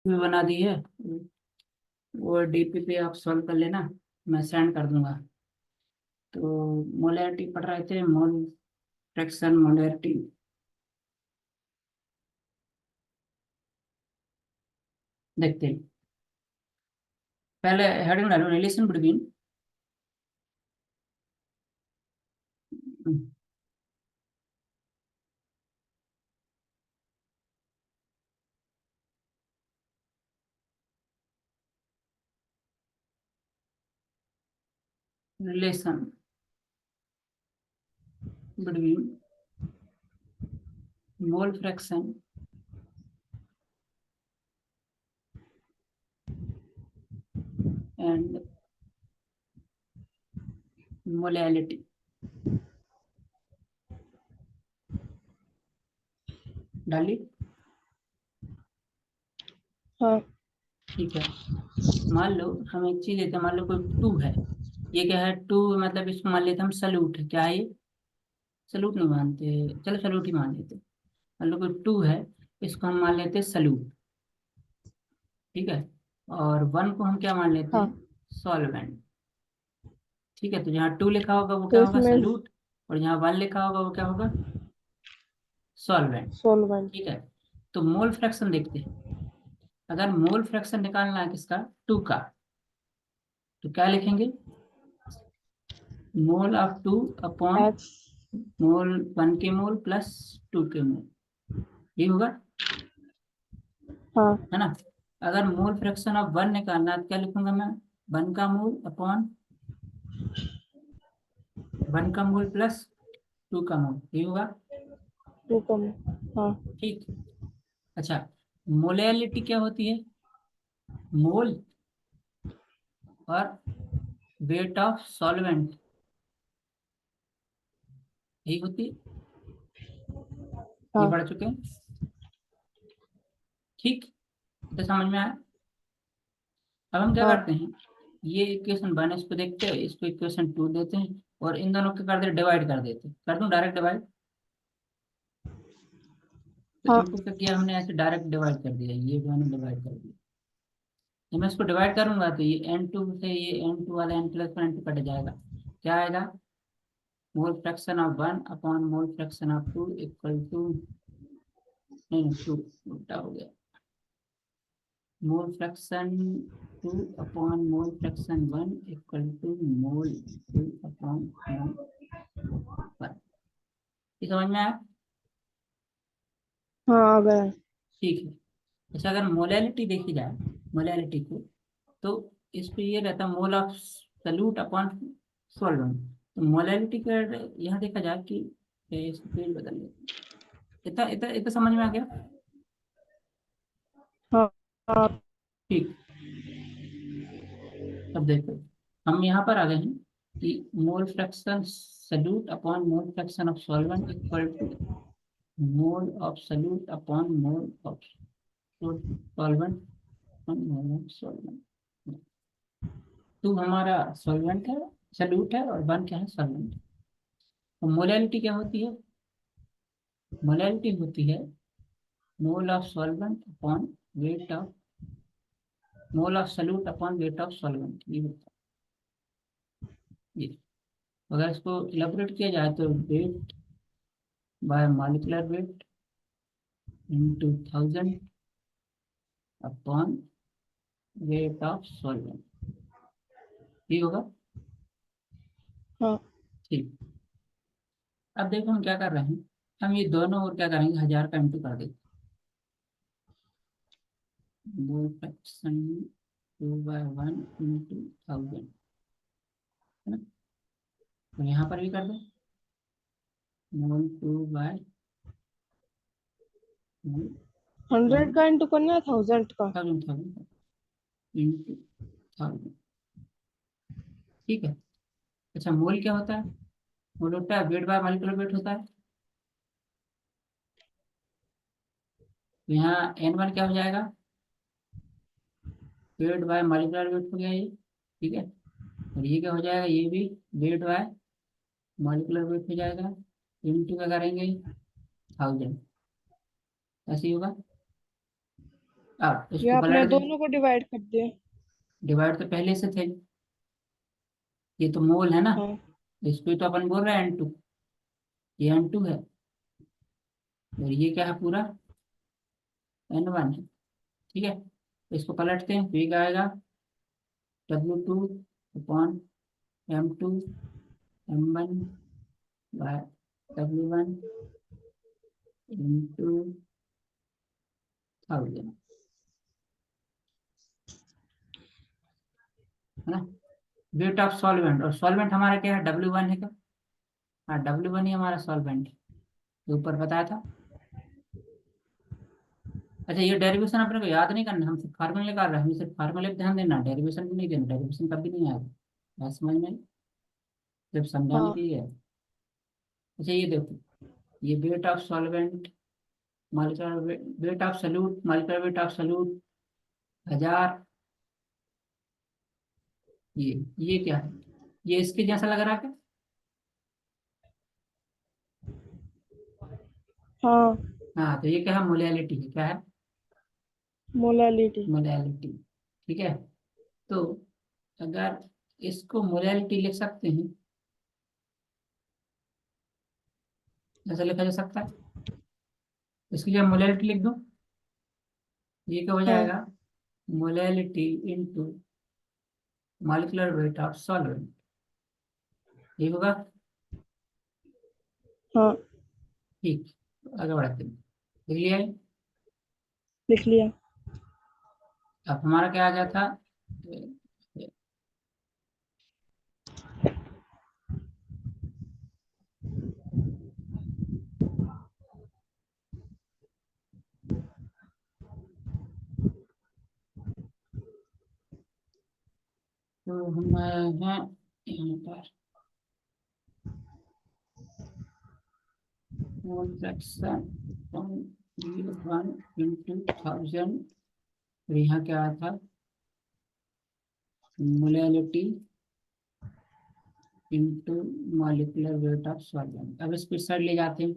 भी बना दी है, वो डीपी पे आप सॉल्व कर लेना, मैं सेंड कर दूंगा। तो मोलैरिटी पढ़ रहे थे, मोल फ्रैक्शन मोलैरिटी। देखते हैं, पहले हेडिंग डालो, relation between relation between mole fraction and molality. डाली? हाँ। ठीक है। मान लो हम एक चीज लेते हैं, मान लो कोई टू है। ये क्या है? टू मतलब इसको मान लेते हैं हम सल्यूट है। क्या है ये? सल्यूट नहीं मानते, चलो सल्यूट ही मान लेते हैं। मान लो कोई टू है, इसको हम मान लेते हैं सल्यूट। ठीक है। और वन को हम क्या मान लेते हाँ, हैं? सॉल्वेंट। ठीक है, तो जहाँ टू लिखा होगा वो तो क्या होगा? इसमें सल्यूट। और जहाँ वन लिखा होगा वो क्या होगा? सॉल्वेंट। सॉल्वेंट। ठीक है। तो मोल फ्रैक्शन देखते हैं। अगर मोल फ्रैक्शन निकालना है किसका? टू का, तो क्या लिखेंगे? Mole of two upon H. Mole one के मोल प्लस टू के मोल, ये होगा, हाँ। है ना? अगर मोल फ्रैक्शन ऑफ वन निकालना है तो क्या लिखूंगा मैं? वन का मोल अपॉन वन का मोल प्लस टू का मोल, ये होगा। टू कम। हाँ। ठीक। अच्छा, मोलैलिटी क्या होती है? मोल और वेट ऑफ सॉल्वेंट, यही होती है। ये हाँ। पढ़ चुके हैं। ठीक, तो समझ में आया। अब हम क्या हाँ। करते हैं, ये इक्वेशन वन इसको देखते हैं, इसको इक्वेशन टू देते हैं, और इन दोनों को कर दे डिवाइड कर देते हैं। कर दूं डायरेक्ट डिवाइड? तो हाँ। इनको क्या किया हमने, ऐसे डायरेक्ट डिवाइड कर दिया, ये दोनों डिवाइड कर दिया। जब मैं इसको डिवाइड करूंगा तो ये एन टू से ये एन टू वाला N plus N two cut जाएगा। क्या आएगा? Mole fraction of one upon mole fraction of two equal to, नहीं टू उल्टा हो गया, mole fraction two upon mole fraction one equal to mole two upon mole one. ये समझ में आया? हाँ, आ गया। ठीक है। अच्छा, अगर मोलैलिटी देखी जाए, मोलैलिटी को, तो इस पे ये रहता है मोल ऑफ सल्यूट अपॉन सॉल्वेंट। तो मोलैलिटी का यहाँ देखा जाए कि इसको पेज बदल लेते हैं। इतना इतना इतना समझ में आ गया? हाँ। हाँ। ठीक। अब देखो, हम यहाँ पर आ गए हैं कि mole fraction solute upon mole fraction of solvent equal to mole of solute upon mole of solvent upon mole of solvent. Two हमारा सॉल्वेंट है, सल्यूट है, और वन क्या है? सॉल्वेंट। तो मोलैलिटी क्या होती है? मोलैलिटी होती है मोल of solvent upon weight of, mole of solute upon weight of solvent, ये होता है ये। अगर इसको इलेबोरेट किया जाए तो weight by molecular weight into thousand upon weight of solvent, ये होगा। हाँ। ठीक। अब देखो हम क्या कर रहे हैं, हम ये दोनों और क्या करेंगे, हजार का इंटू कर देंगे। Mole fraction two by one into thousand, है ना? तो यहाँ पर भी कर दो, मोल टू बाय मोल 100 का इंटू करना है 1000 का। Thousand, thousand into thousand. ठीक है। अच्छा, मोल क्या होता है? मोल होता है वेट बाय मॉलिक्यूलर वेट होता है। तो यहाँ एन वन क्या हो जाएगा? वेट बाय मॉलिक्यूलर वेट हो गया ये। ठीक है। और ये क्या हो जाएगा? ये भी वेट बाय मॉलिक्यूलर वेट हो जाएगा, इंटू क्या करेंगे? थाउजेंड। ऐसे ही होगा। अब ये इसको आपने पलट दें। दोनों को डिवाइड कर दिया। डिवाइड तो पहले से थे, ये तो मोल है ना, हाँ इसको तो अपन बोल रहे हैं N2, ये N2 है, और ये क्या है पूरा N1 है। ठीक है, तो इसको पलटते हैं, तो ये क्या आएगा, W2 upon M2 M1 bye W1 into 1000, है ना। वेट ऑफ सॉल्वेंट, और सॉल्वेंट हमारा क्या है, W1 है क्या, हाँ W1 ही हमारा सॉल्वेंट है, तो ऊपर बताया था। अच्छा, ये डेरिवेशन अपने को याद नहीं करना, हम सिर्फ फार्मूले निकाल रहे हैं, हमें सिर्फ फार्मूले पे ध्यान देना, डेरिवेशन भी नहीं देना, डेरिवेशन कभी नहीं आएगा, बात समझ में, जब समझाने के हाँ लिए है। अच्छा ये देखो, ये weight of solvent, molecular weight of solute, molecular weight of solute 1000, ये क्या है, ये इसके जैसा लग रहा है क्या, हाँ। हाँ, तो ये क्या है, मोलैलिटी है, क्या है, मोलालिटी। मोलैलिटी। ठीक है, तो अगर इसको मोलैलिटी लिख सकते हैं, ऐसा लिखा जा सकता है, इसकी जगह मोलैलिटी लिख दो, ये क्या हो हाँ जाएगा, molality into molecular weight of solvent, ये होगा। हाँ। ठीक, आगे बढ़ते हैं, लिख लिया है? लिख लिया। अब हमारा क्या आ गया था, तो हम हैं यहाँ पर, मोल फ्रैक्शन फ्रॉम 1 इंटू 1000, और यहाँ क्या आया था, molality into molecular weight of solvent. अब इसको इस साइड ले जाते हैं,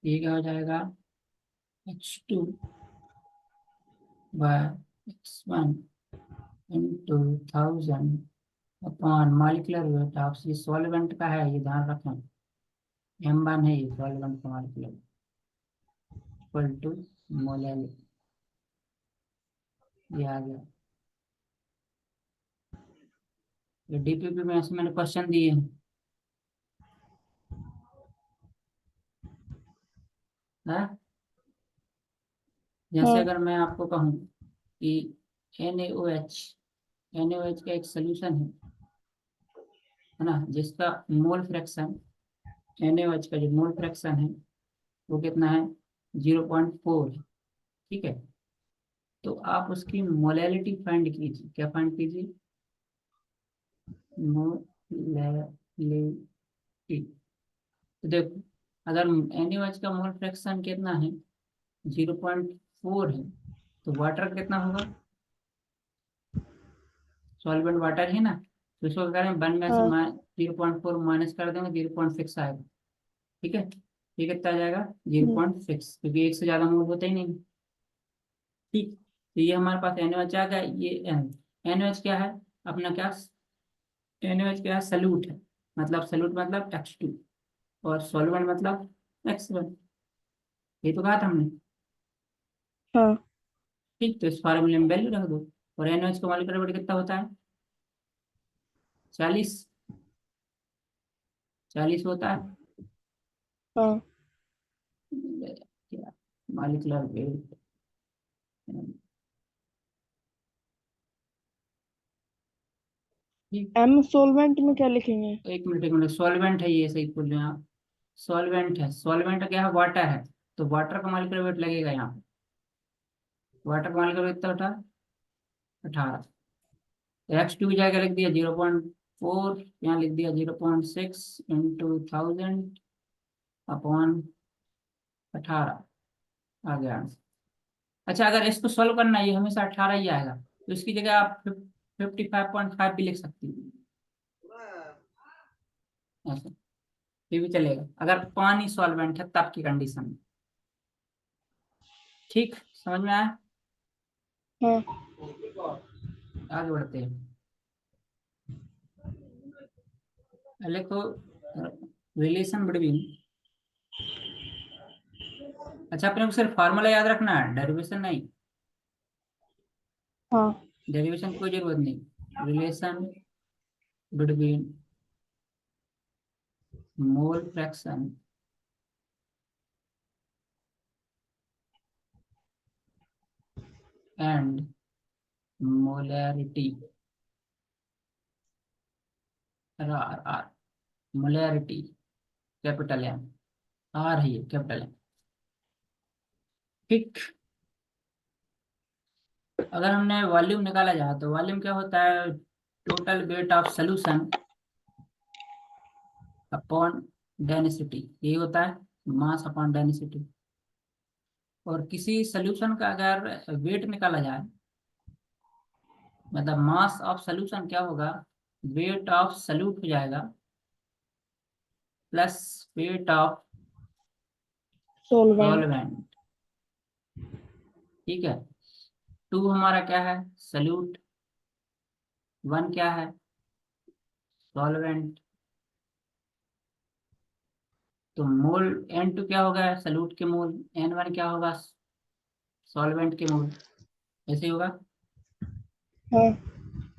ये क्या हो जाएगा, H2 by X1 into 1000 upon molecular weight of, ये सॉल्वेंट का है, ये ध्यान रखें, M1 है ये सॉल्वेंट का मॉलिक्यूलर, इक्वल टू मोलैलिटी, ये आ गया। ये डीपीपी में ऐसे मैंने क्वेश्चन दिए हैं, हाँ? जैसे हाँ अगर मैं आपको कहूँ कि NaOH, NaOH का एक सोल्यूशन है ना, जिसका मोल फ्रैक्शन, NaOH का जो मोल फ्रैक्शन है वो कितना है, 0.4 है। ठीक है, तो आप उसकी मोलैलिटी फाइंड कीजिए, क्या फाइंड कीजिए, मोलैलिटी। तो देखो, अगर NaOH का मोल फ्रैक्शन कितना है, 0.4 है, तो वाटर कितना होगा, सॉल्वेंट वाटर है ना, तो इसको क्या करें, 1 में से हाँ 0.4 माइनस कर देंगे, 0.6 आएगा। ठीक है, ये कितना आ जाएगा, 0.6, क्योंकि एक से ज्यादा मोल होता ही नहीं। ठीक, तो ये हमारे पास NaOH आ गया, ये NaOH क्या है अपना, क्या NaOH क्या है, सल्यूट है, मतलब सल्यूट मतलब H2, और सॉल्वेंट मतलब X1, ये तो कहा था हमने। हाँ। ठीक, तो इस फार्मूले में वैल्यू रख दो, और NaOH का मॉलिक्यूलर वेट कितना होता है, 40, 40 होता है, हाँ। Molecular weight. ठीक, एम सोलवेंट में क्या लिखेंगे? एक मिनट, सॉल्वेंट है ये, सही बोल रहे हैं आप, सॉल्वेंट है, सॉल्वेंट क्या है, वाटर है, तो वाटर का मॉलिक्यूलर वेट लगेगा यहाँ पे, वाटर का मॉलिक्यूलर वेट कितना उठा, 18, H2 की जगह लिख दिया 0.4, यहाँ लिख दिया 0.6 इंटू 1000 अपॉन 18, आ गया आंसर। अच्छा, अगर इसको सोल्व करना है, ये हमेशा 18 ही आएगा, तो इसकी जगह आप 55.5 भी लिख सकती हैं, ऐसा ये भी चलेगा, अगर पानी सॉल्वेंट है तब की कंडीशन में। ठीक, समझ में आया। हाँ आगे बढ़ते हैं। लिखो रिलेशन बिटवीन। अच्छा, अपने को सिर्फ फार्मूला याद रखना है, डेरिवेशन नहीं। हाँ डेरिवेशन की कोई जरूरत नहीं। Relation between mole fraction and molarity. R R molarity capital M, R है ये कैपिटल एम। ठीक। अगर हमने वॉल्यूम निकाला जाए तो वॉल्यूम क्या होता है? Total weight of solution upon density, ये होता है मास अपॉन डेंसिटी। और किसी सोल्यूशन का अगर वेट निकाला जाए, मतलब मास ऑफ सोल्यूशन क्या होगा? वेट ऑफ सोल्यूट हो जाएगा plus weight of solvent. Solvent. ठीक है। टू हमारा क्या है? सोल्यूट। वन क्या है? सॉल्वेंट। तो मोल N2 क्या होगा? सोल्यूट के मोल। N1 क्या होगा? सॉल्वेंट के मोल। ऐसे ही होगा। हाँ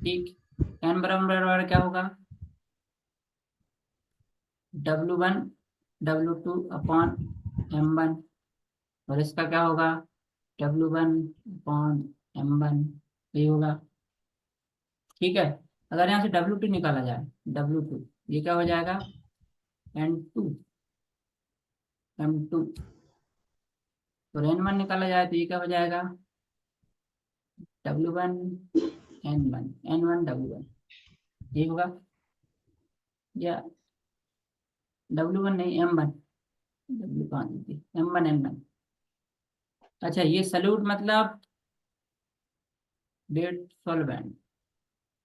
ठीक। N बराबर बराबर क्या होगा? W1 W2 upon M1। और इसका क्या होगा? W1 upon M1। ये होगा। ठीक है। अगर यहाँ से W2 निकाला जाए, W2 ये क्या हो जाएगा? N2 M2। और N1 निकाला जाए तो ये क्या हो जाएगा? W1 N1 N1 W1। ये होगा। या W1 नहीं, M1। W कहाँ दी? M1 N1। अच्छा, ये सल्यूट मतलब डेट सॉल्वेंट,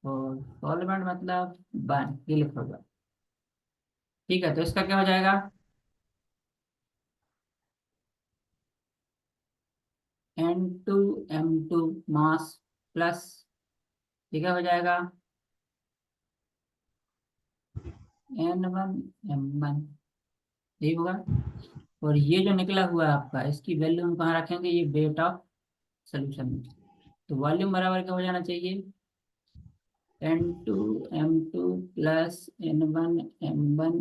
और सॉल्वेंट मतलब बन, ये लिखा होगा। ठीक है, तो इसका क्या हो जाएगा? N2 M2 मास प्लस, ये क्या हो जाएगा? N1 M1। यही होगा। और ये जो निकला हुआ है आपका, इसकी वैल्यू हम कहाँ रखेंगे? ये वेट ऑफ सोल्यूशन में। तो वॉल्यूम बराबर क्या हो जाना चाहिए? N2 M2 plus N1 M1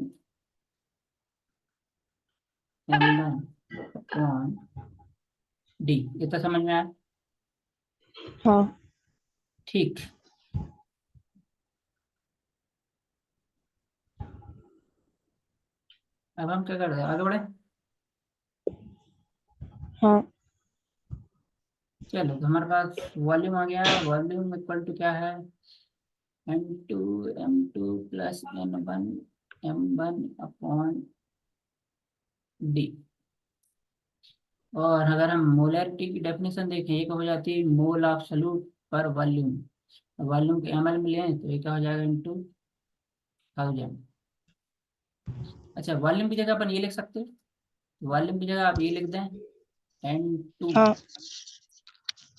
upon D. ये तो समझ में आया। हाँ ठीक। अब हम क्या करते हैं, आगे बढ़े। हाँ चलो, तो हमारे पास वॉल्यूम आ गया। वॉल्यूम इक्वल टू क्या है? N2 M2 plus N1 M1 upon D. और अगर हम मोलैरिटी की डेफिनेशन देखें, ये क्या हो जाती है? मोल ऑफ सॉल्यूट पर वॉल्यूम। वॉल्यूम के ml में लें तो ये क्या हो जाएगा? इंटू 1000। अच्छा, वॉल्यूम की जगह अपन ये लिख सकते हैं। वॉल्यूम की जगह आप ये लिख दें, N2 हाँ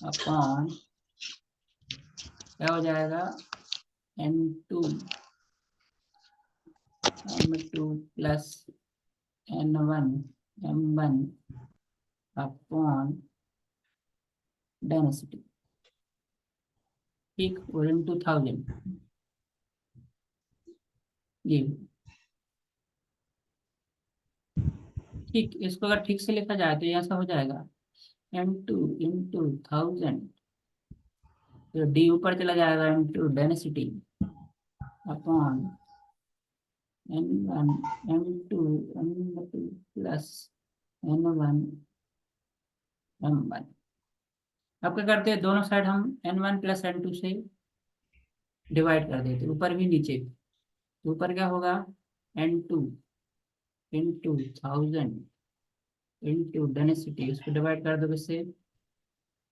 अपॉन क्या हो जाएगा? N2 M2 plus N1 M1 upon density. ठीक। और इंटू 1000। ये। ठीक, इसको अगर ठीक से लिखा जाए तो ये ऐसा हो जाएगा, M2 इंटू 1000। तो डी ऊपर चला जाएगा, into density upon N1 M2 plus N1 M1। अब क्या करते हैं, दोनों साइड हम N1 प्लस N2 से डिवाइड कर देते, ऊपर भी नीचे। तो ऊपर क्या होगा? N2 इंटू 1000 इंटू डेंसिटी, उसको डिवाइड कर दो किससे?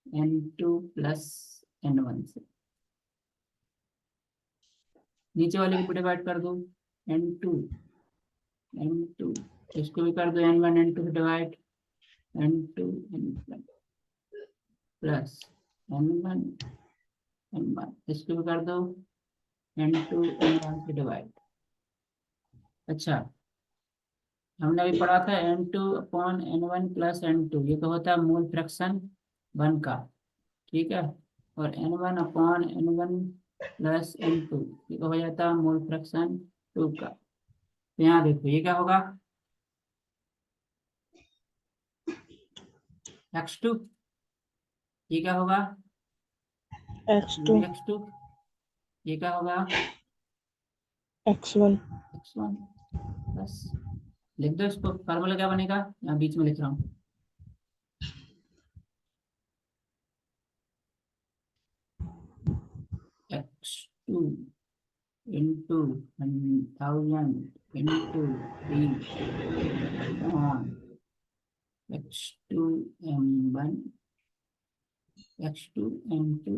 N2 प्लस N1 से। नीचे वाले को डिवाइड कर दो, N2 इसको भी कर दो N1 N2 divide, N2 N1 plus n1 n1 इसको भी कर दो n2 n1 से डिवाइड। अच्छा, हमने अभी पढ़ा था n2/n1 + n2, ये तो होता है मोल फ्रैक्शन 1 का, ठीक है। और n1/n1 + n2, ये तो हो जाता है मोल फ्रैक्शन 2 का। तो यहाँ देखो ये क्या होगा, x2, ये क्या होगा, x2 x2, ये क्या होगा, x1 x1। बस लिख दो इसको, फार्मूला क्या बनेगा, यहाँ बीच में लिख रहा हूँ, x2 into 1000 into 3 x2m1 x2m2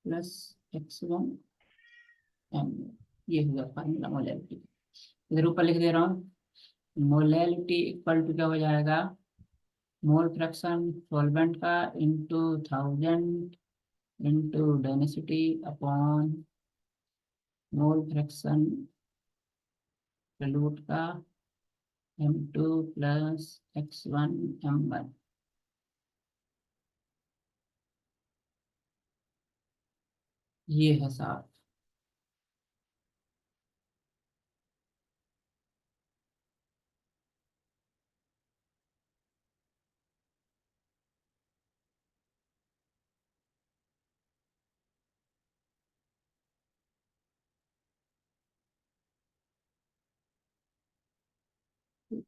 plus x1m, ये होगा फार्मूला मोलैलिटी। इधर ऊपर लिख दे रहा हूँ, मोलैलिटी इक्वल टू क्या हो जाएगा, मोल फ्रैक्शन सॉल्वेंट का into 1000 into density upon mole fraction solute का m2 प्लस x1m1। ये है साहब।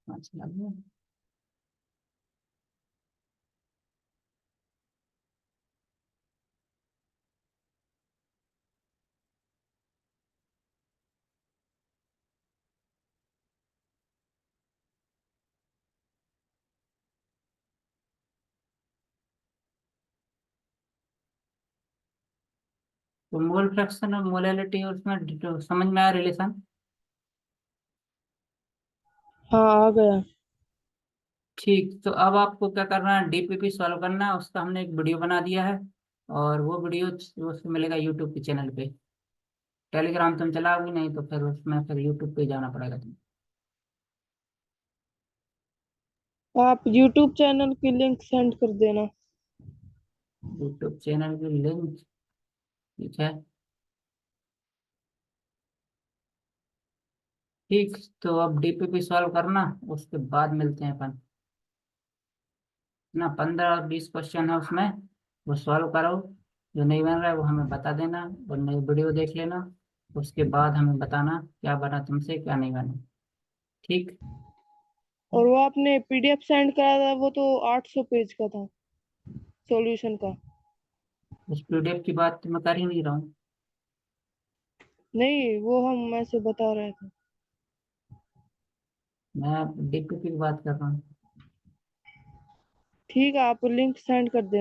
5 लग गया। तो मोल फ्रैक्शन और मोलैलिटी और उसमें समझ में आया रिलेशन। हाँ आ गया। ठीक, तो अब आपको क्या करना है, डीपीपी सॉल्व करना है, उसका हमने एक वीडियो बना दिया है, और वो वीडियो उसमें मिलेगा यूट्यूब के चैनल पे। टेलीग्राम तुम चलाओगी नहीं तो फिर उसमें फिर यूट्यूब पे जाना पड़ेगा तुम्हें। आप YouTube चैनल की लिंक सेंड कर देना। यूट्यूब चैनल की लिंक, ठीक है। ठीक, तो अब डीपीपी सॉल्व करना, उसके बाद मिलते हैं अपन ना। 15 20 क्वेश्चन है उसमें, वो सॉल्व करो। जो नहीं बन रहा है वो हमें बता देना, और नई वीडियो देख लेना। उसके बाद हमें बताना क्या बना तुमसे, क्या नहीं बना। ठीक। और वो आपने PDF सेंड करा था, वो तो 800 पेज का था सॉल्यूशन का। उस पीडीएफ की बात तो मैं कर ही नहीं रहा हूँ। नहीं, वो हम ऐसे बता रहे थे। मैं डीपीपी की बात कर रहा हूँ। ठीक है, आप लिंक सेंड कर देना।